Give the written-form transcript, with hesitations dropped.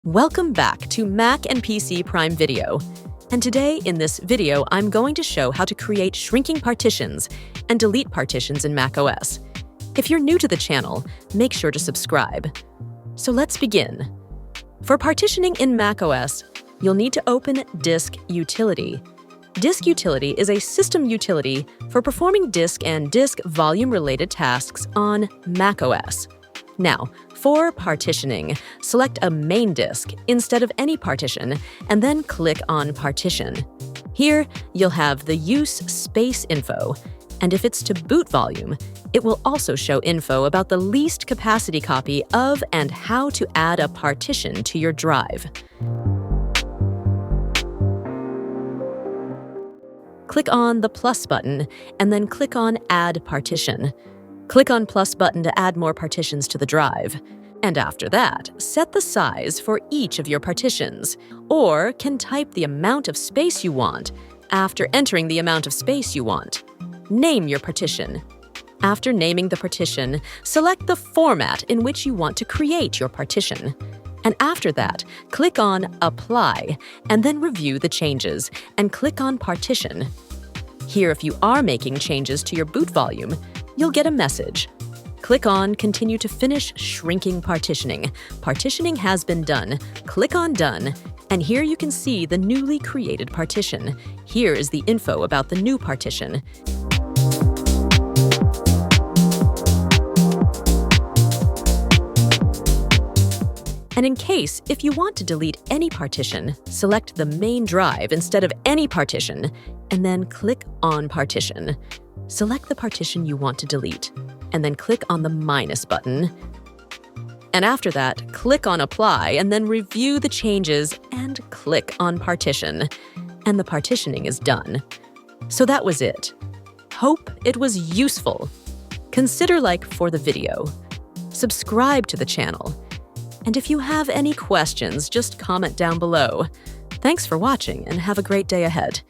Welcome back to Mac and PC Prime Video. And today in this video, I'm going to show how to create shrinking partitions and delete partitions in macOS. If you're new to the channel, make sure to subscribe. So let's begin. For partitioning in macOS, you'll need to open Disk Utility. Disk Utility is a system utility for performing disk and disk volume-related tasks on macOS. Now, for partitioning, select a main disk instead of any partition, and then click on Partition. Here, you'll have the use space info, and if it's to boot volume, it will also show info about the least capacity copy of and how to add a partition to your drive. Click on the plus button, and then click on Add Partition. Click on plus button to add more partitions to the drive. And after that, set the size for each of your partitions, or can type the amount of space you want after entering the amount of space you want. Name your partition. After naming the partition, select the format in which you want to create your partition. And after that, click on Apply, and then review the changes, and click on Partition. Here, if you are making changes to your boot volume, you'll get a message. Click on Continue to finish shrinking partitioning. Partitioning has been done. Click on Done, and here you can see the newly created partition. Here is the info about the new partition. And in case, if you want to delete any partition, select the main drive instead of any partition, and then click on Partition. Select the partition you want to delete, and then click on the minus button. And after that, click on Apply, and then review the changes, and click on Partition. And the partitioning is done. So that was it. Hope it was useful. Consider like for the video. Subscribe to the channel. And if you have any questions, just comment down below. Thanks for watching, and have a great day ahead.